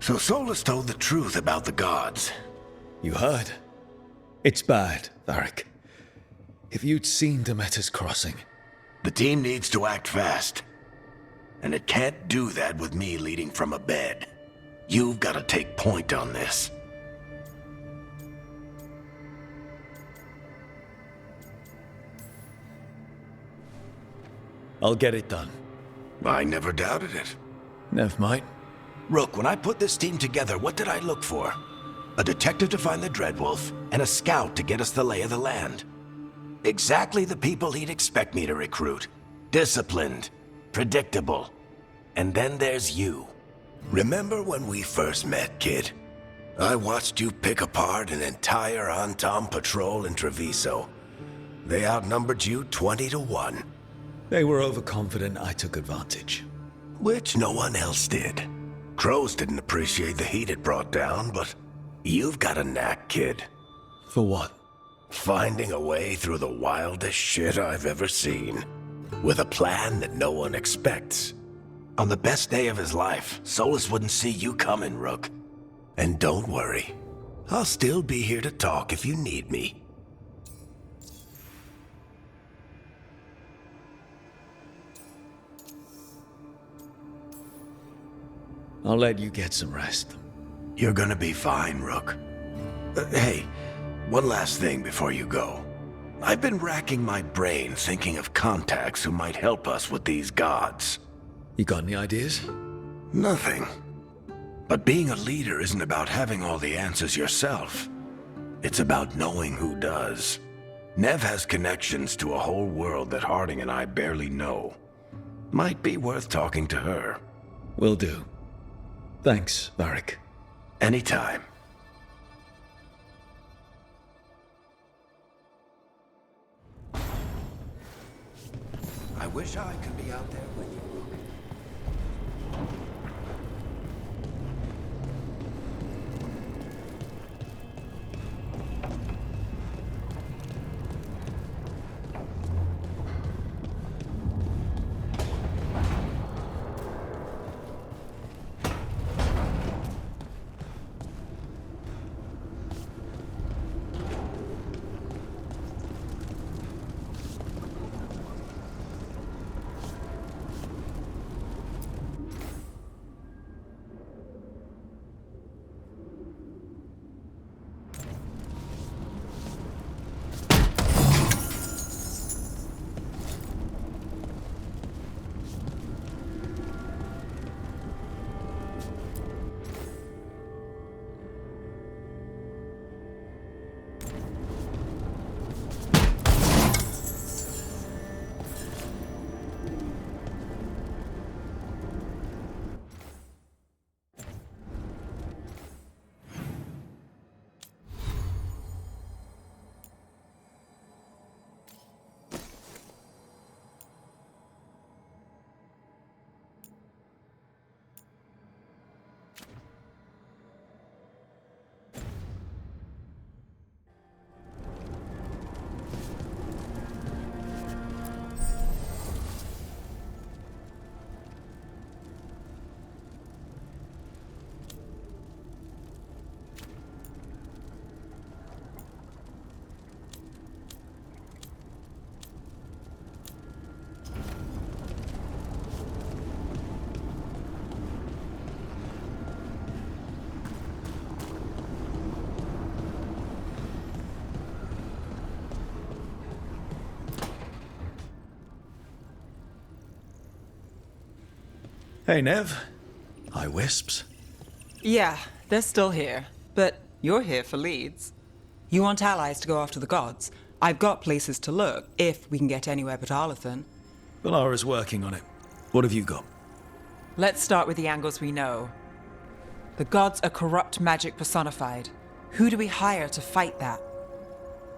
So Solus told the truth about the gods. You heard? It's bad, Varric. If you'd seen Demeter's crossing... The team needs to act fast. And it can't do that with me leading from a bed. You've got to take point on this. I'll get it done. I never doubted it. Never mind. Rook, when I put this team together, what did I look for? A detective to find the Dreadwolf, and a scout to get us the lay of the land. Exactly the people he'd expect me to recruit. Disciplined, predictable. And then there's you. Remember when we first met, kid? I watched you pick apart an entire Antom patrol in Treviso. They outnumbered you 20 to 1. They were overconfident I took advantage. Which no one else did. Crows didn't appreciate the heat it brought down, but you've got a knack, kid. For what? Finding a way through the wildest shit I've ever seen. With a plan that no one expects. On the best day of his life, Solus wouldn't see you coming, Rook. And don't worry. I'll still be here to talk if you need me. I'll let you get some rest. You're gonna be fine, Rook. Hey, one last thing before you go. I've been racking my brain thinking of contacts who might help us with these gods. You got any ideas? Nothing. But being a leader isn't about having all the answers yourself. It's about knowing who does. Nev has connections to a whole world that Harding and I barely know. Might be worth talking to her. Will do. Thanks, Varric. Anytime. I wish I could be out there with you. Hey, Nev. Hi, Wisps. Yeah, they're still here. But you're here for leads. You want allies to go after the gods? I've got places to look, if we can get anywhere but Arlathan. Valara's working on it. What have you got? Let's start with the angles we know. The gods are corrupt magic personified. Who do we hire to fight that?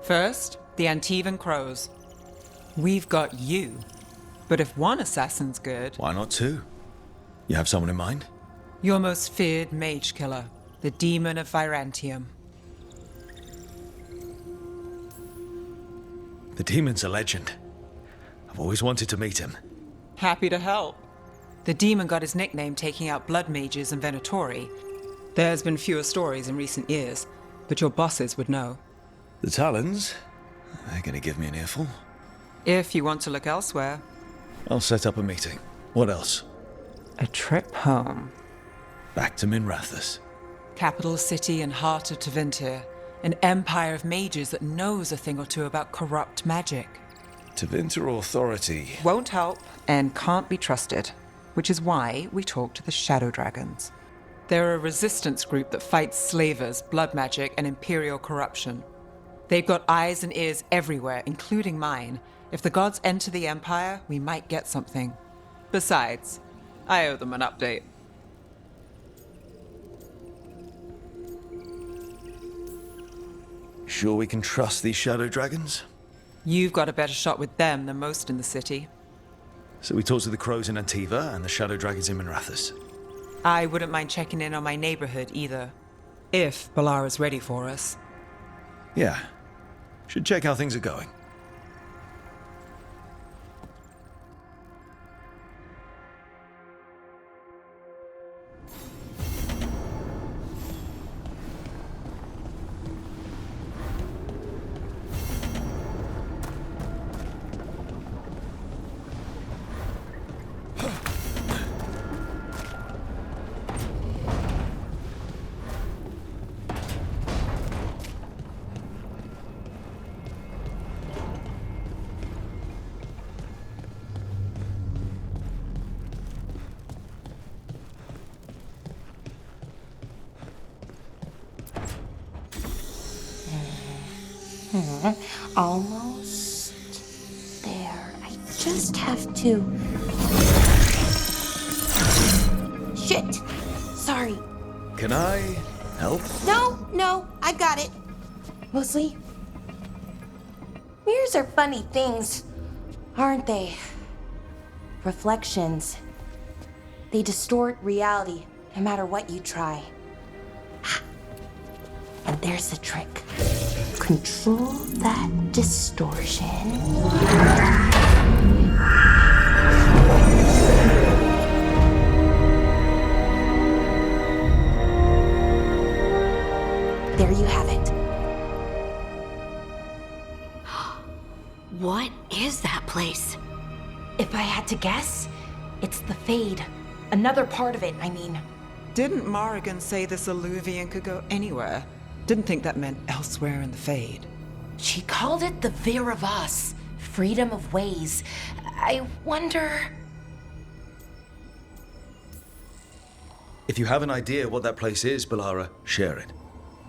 First, the Antivan Crows. We've got you. But if one assassin's good... Why not two? You have someone in mind? Your most feared mage killer, the Demon of Virantium. The demon's a legend. I've always wanted to meet him. Happy to help. The demon got his nickname taking out blood mages in Venatori. There's been fewer stories in recent years, but your bosses would know. The Talons? They're gonna give me an earful. If you want to look elsewhere, I'll set up a meeting. What else? a trip home. Back to Minrathous. Capital city and heart of Tevinter, an empire of mages that knows a thing or two about corrupt magic. Tevinter Authority. Won't help and can't be trusted, which is why we talk to the Shadow Dragons. They're a resistance group that fights slavers, blood magic, and imperial corruption. They've got eyes and ears everywhere, including mine. If the gods enter the Empire, we might get something. Besides, I owe them an update. Sure we can trust these Shadow Dragons? You've got a better shot with them than most in the city. So we talk to the Crows in Antiva and the Shadow Dragons in Minrathous. I wouldn't mind checking in on my neighborhood either. If Balara's ready for us. Yeah. Should check how things are going. Almost there. I just have to. Shit! Sorry. Can I help? No, I've got it. Mostly. Mirrors are funny things, aren't they? Reflections. They distort reality, no matter what you try. And there's the trick. Control that distortion. There you have it. What is that place? If I had to guess, it's the Fade. Another part of it, I mean. Didn't Morrigan say this Alluvian could go anywhere? Didn't think that meant elsewhere in the Fade. She called it the Vir of Us, freedom of ways. I wonder. If you have an idea what that place is, Balara, share it.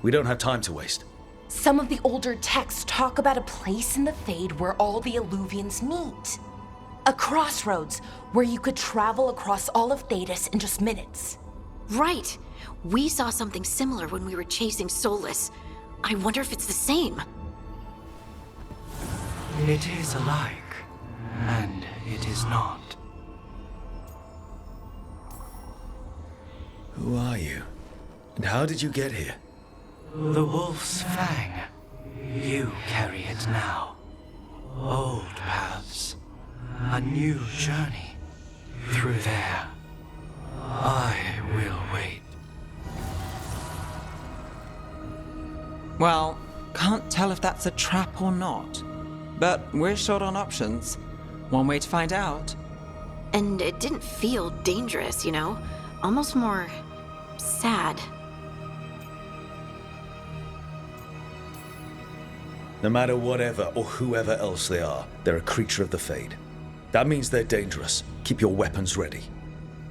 We don't have time to waste. Some of the older texts talk about a place in the Fade where all the Alluvians meet. A crossroads where you could travel across all of Thedas in just minutes. Right. We saw something similar when we were chasing Solus. I wonder if it's the same. It is alike, and it is not. Who are you? And how did you get here? The Wolf's Fang. You carry it now. Old paths. A new journey. Through there. I will wait. Well, can't tell if that's a trap or not. But we're short on options. One way to find out. And it didn't feel dangerous, you know? Almost more sad. No matter whatever or whoever else they are, they're a creature of the Fade. That means they're dangerous. Keep your weapons ready.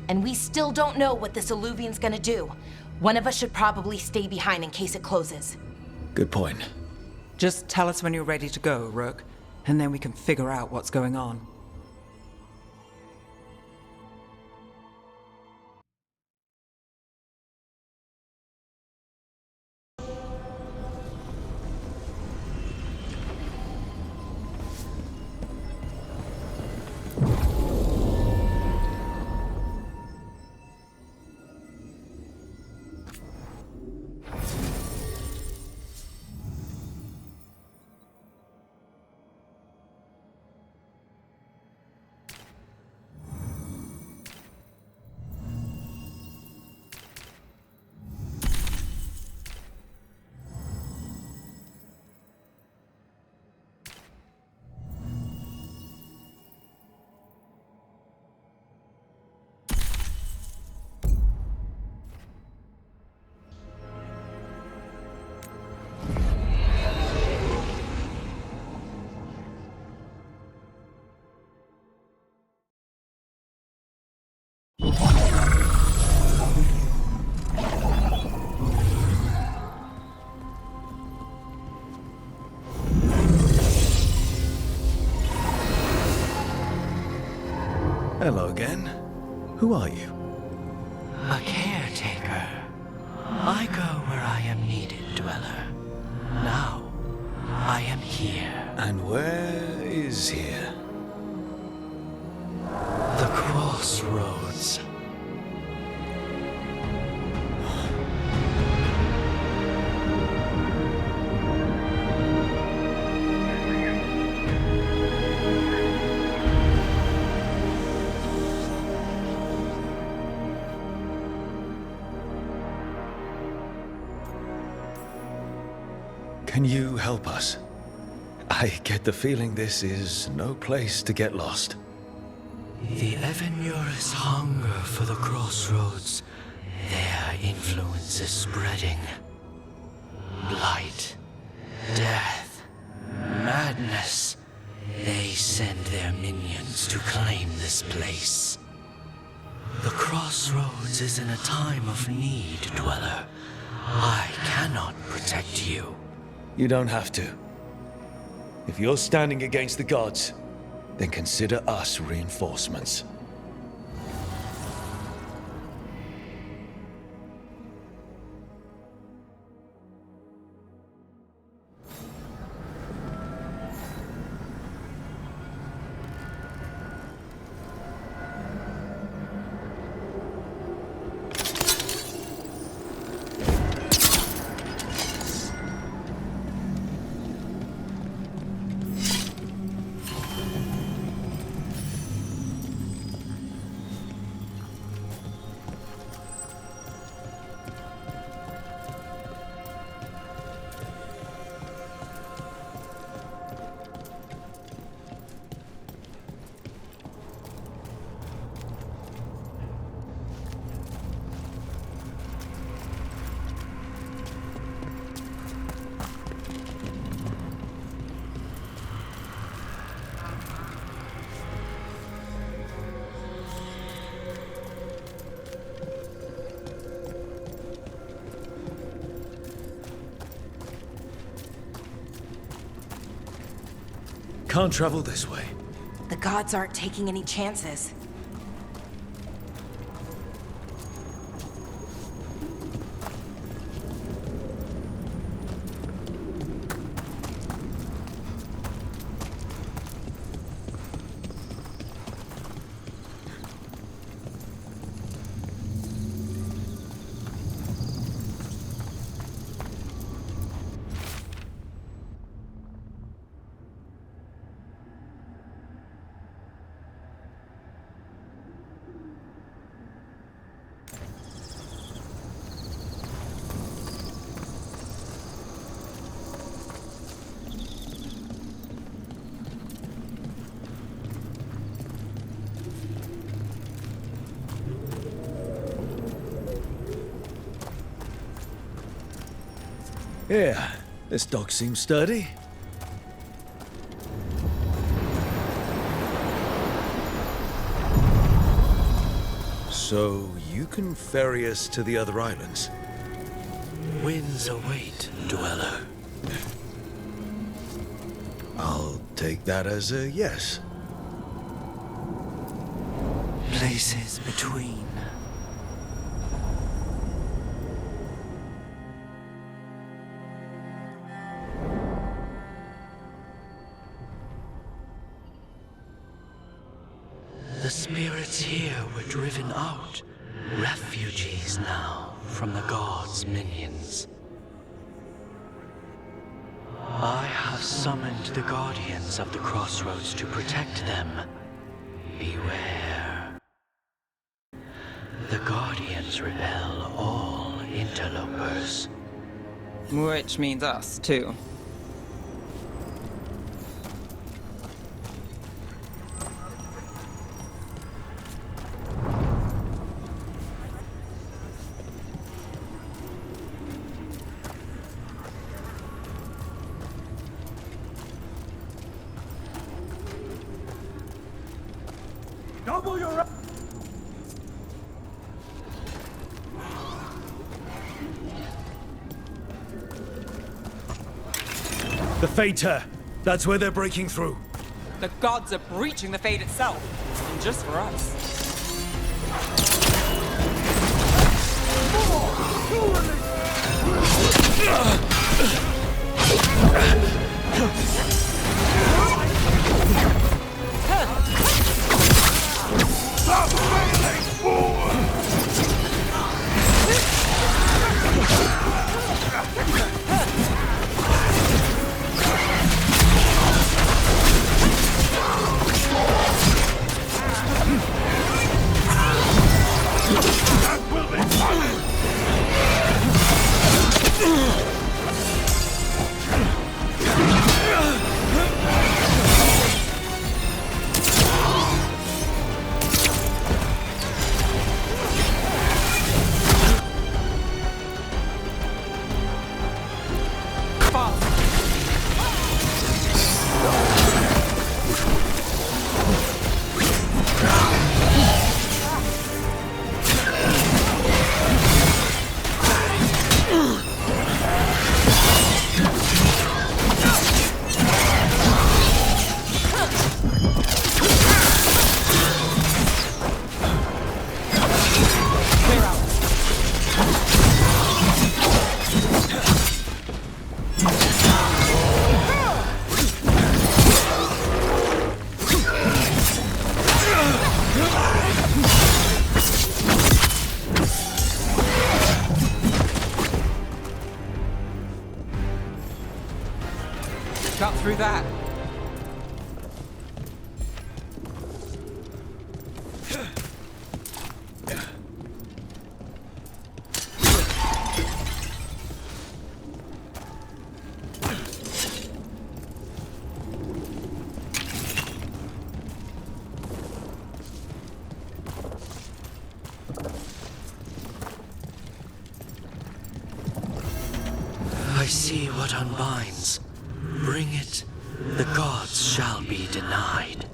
And we still don't know what this Alluvian's gonna do. One of us should probably stay behind in case it closes. Good point. Just tell us when you're ready to go, Rook, and then we can figure out what's going on. Hello again. Who are you? A caretaker. I go where I am needed, Dweller. Now, I am here. And where is here? The crossroads. Can you help us? I get the feeling this is no place to get lost. The Evenurus hunger for the crossroads. Their influence is spreading. Blight, death, madness. They send their minions to claim this place. The crossroads is in a time of need, Dweller. I cannot protect you. You don't have to. If you're standing against the gods, then consider us reinforcements. Can't travel this way. The gods aren't taking any chances. Yeah, this dog seems sturdy. So, you can ferry us to the other islands? Winds await, Dweller. I'll take that as a yes. Places between. The spirits here were driven out, refugees now from the gods' minions. I have summoned the guardians of the crossroads to protect them. Beware. The guardians repel all interlopers. Which means us, too. The Fater! That's where they're breaking through. The gods are breaching the Fade itself. just for us. Got through that. I see what unbinds. Bring it, the gods shall be denied.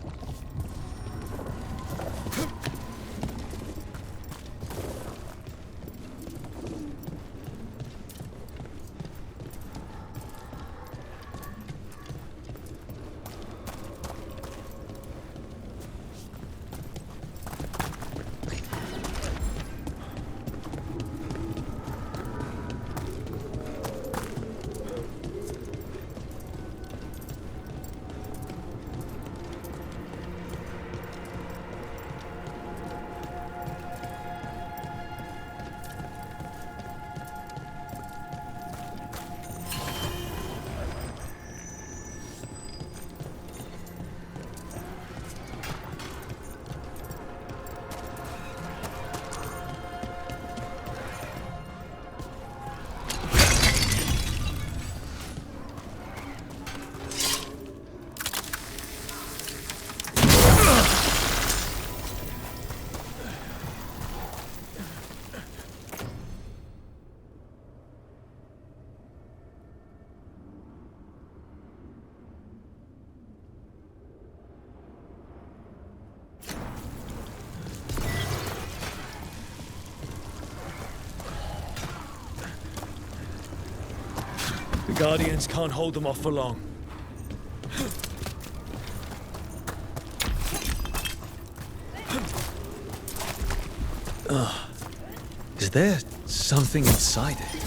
The Guardians can't hold them off for long. Is there something inside it?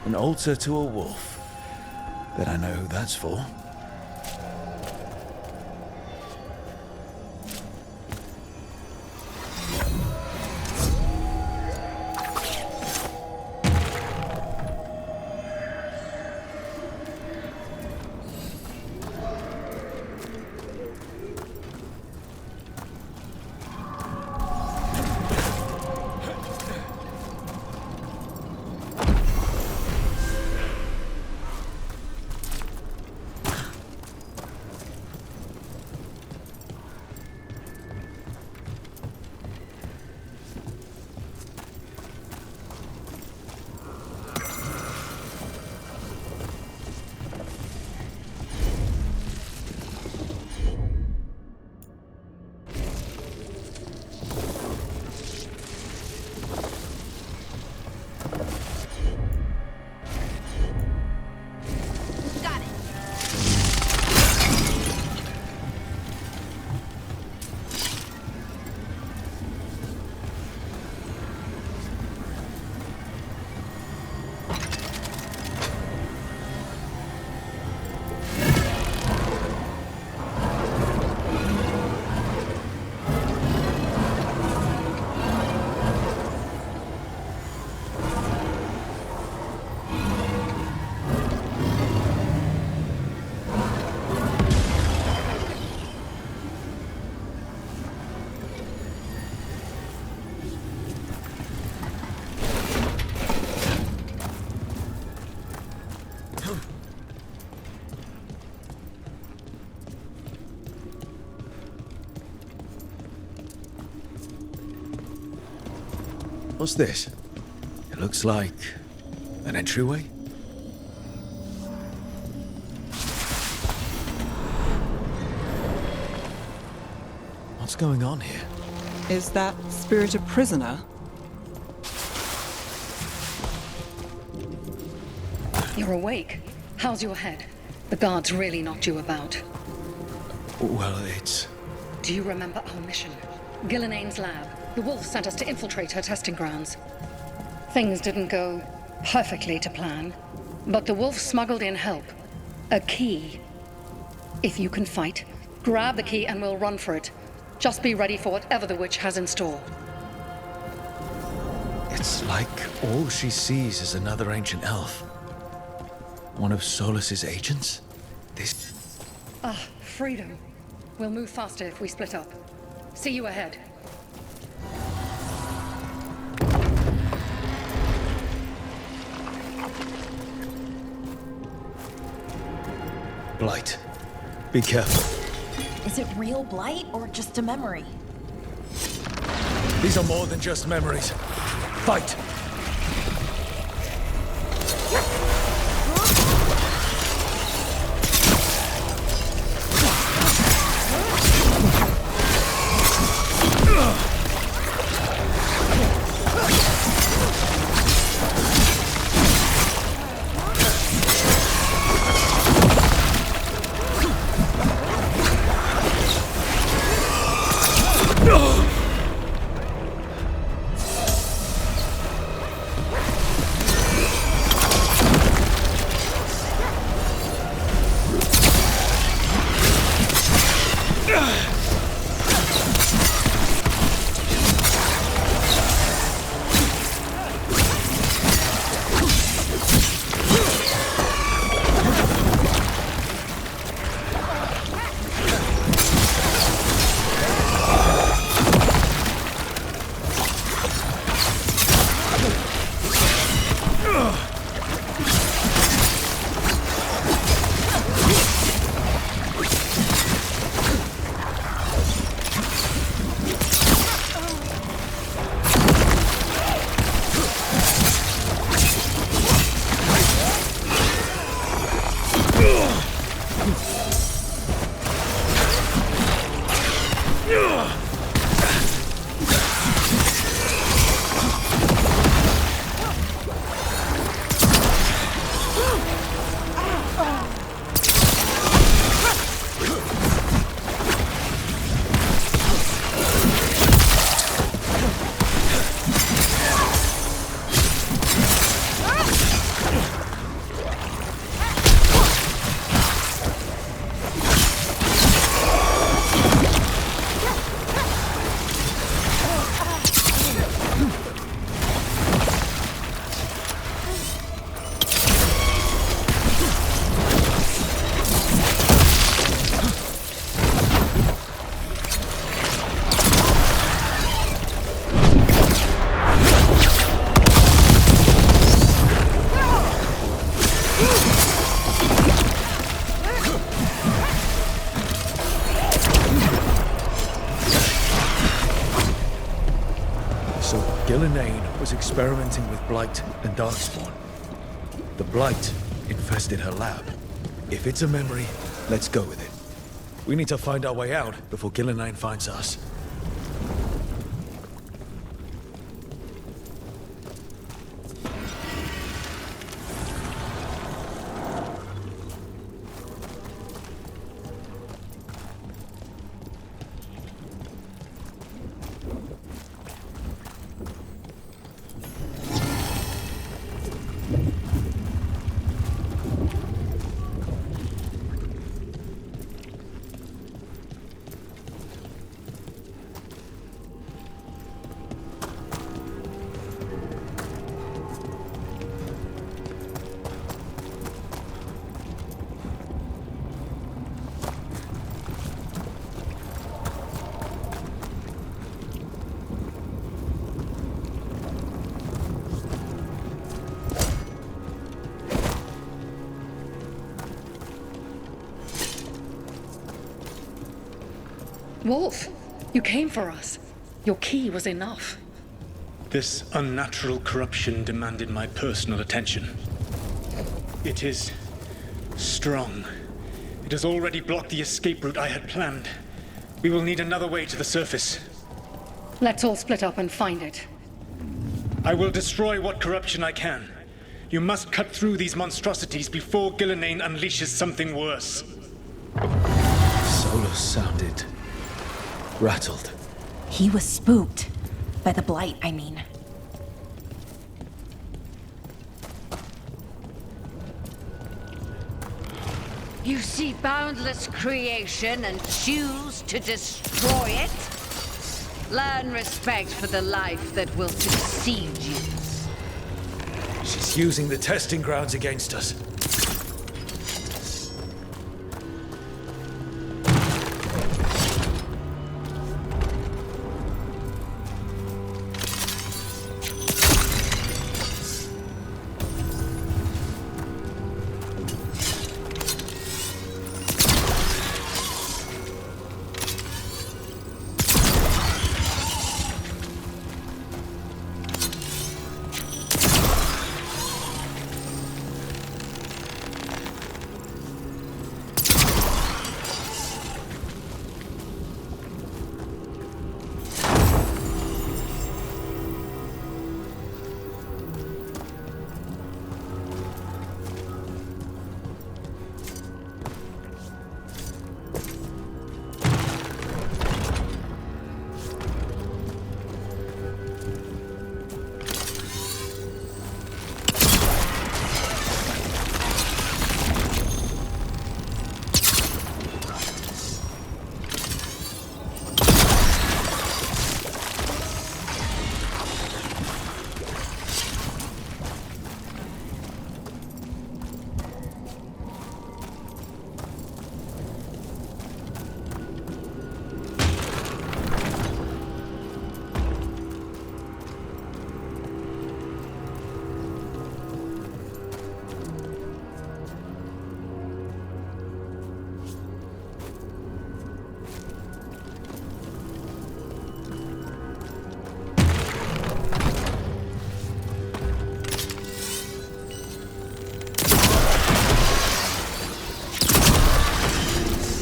An altar to a wolf. Bet I know who that's for. What's this? It looks like an entryway? What's going on here? Is that spirit a prisoner? You're awake. How's your head? The guards really knocked you about. Well, it's... Do you remember our mission? Gillenane's lab. The wolf sent us to infiltrate her testing grounds. Things didn't go perfectly to plan, but the wolf smuggled in help. A key. If you can fight, grab the key and we'll run for it. Just be ready for whatever the witch has in store. It's like all she sees is another ancient elf. One of Solus's agents? This... Freedom. We'll move faster if we split up. See you ahead. Blight. Be careful. Is it real blight or just a memory? These are more than just memories. Fight! Gillenane was experimenting with Blight and Darkspawn. The Blight infested her lab. If it's a memory, let's go with it. We need to find our way out before Gillenane finds us. Wolf, you came for us. Your key was enough. This unnatural corruption demanded my personal attention. It is strong. It has already blocked the escape route I had planned. We will need another way to the surface. Let's all split up and find it. I will destroy what corruption I can. You must cut through these monstrosities before Gillenane unleashes something worse. Solus sounded rattled. He was spooked. By the Blight, I mean. You see boundless creation and choose to destroy it? Learn respect for the life that will succeed you. She's using the testing grounds against us.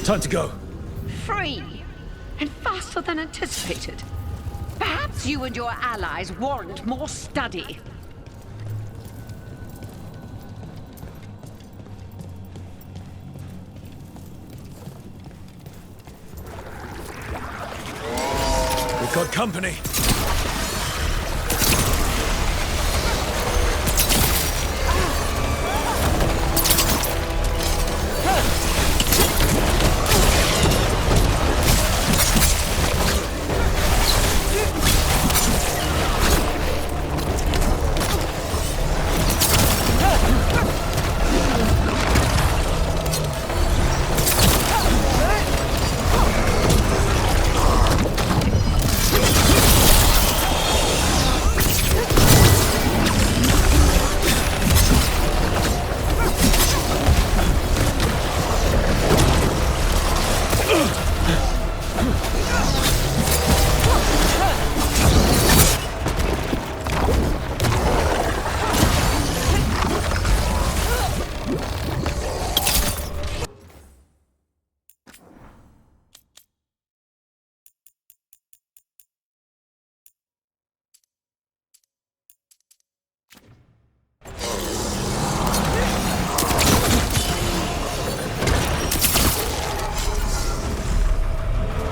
Time to go. Free, and faster than anticipated. Perhaps you and your allies warrant more study. We've got company.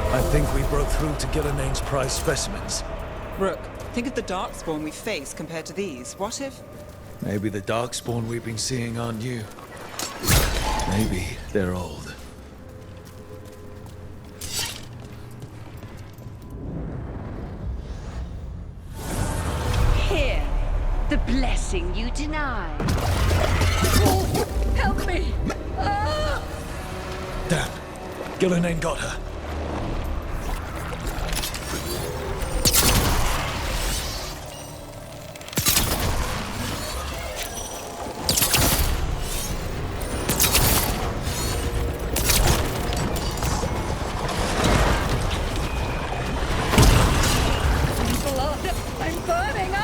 I think we broke through to Gillenane's prized specimens. Rook, think of the Darkspawn we face compared to these. What if... Maybe the Darkspawn we've been seeing aren't new. Maybe they're old. Here, the blessing you denied. Oh, help me! Ah! Damn. Gillenane got her. Blood! I'm burning!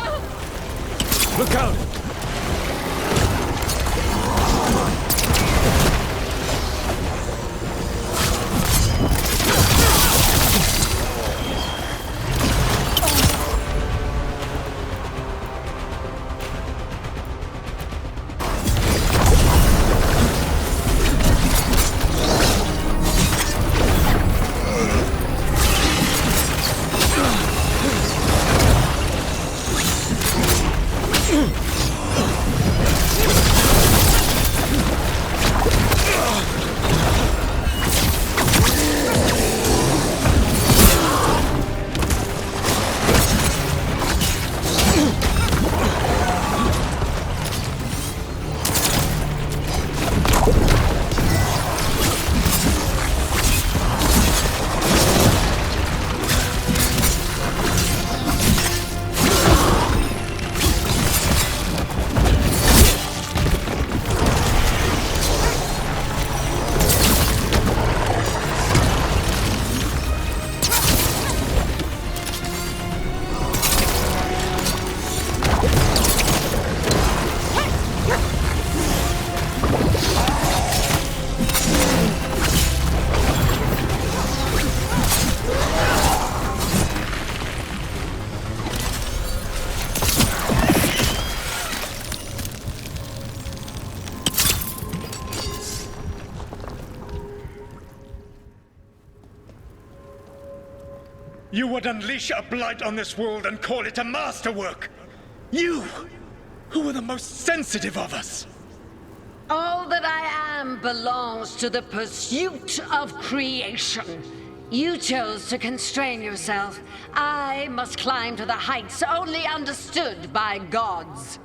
You would unleash a blight on this world and call it a masterwork! You, who are the most sensitive of us! All that I am belongs to the pursuit of creation. You chose to constrain yourself. I must climb to the heights only understood by gods.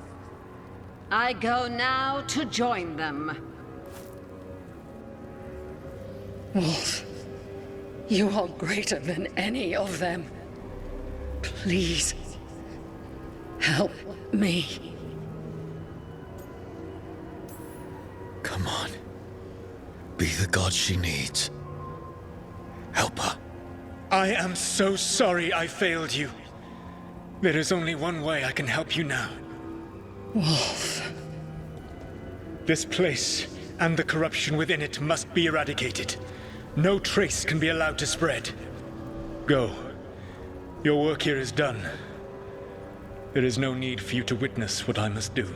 I go now to join them. Wolf, you are greater than any of them. Please, help me. Come on. Be the god she needs. Help her. I am so sorry I failed you. There is only one way I can help you now. Wolf. This place and the corruption within it must be eradicated. No trace can be allowed to spread. Go. Your work here is done. There is no need for you to witness what I must do.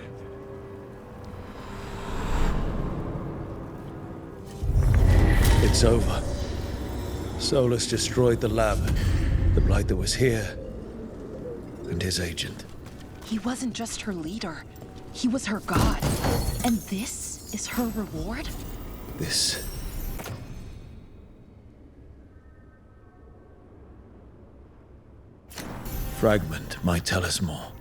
It's over. Solus destroyed the lab, the Blight that was here, and his agent. He wasn't just her leader. He was her god. And this is her reward? This... fragment might tell us more.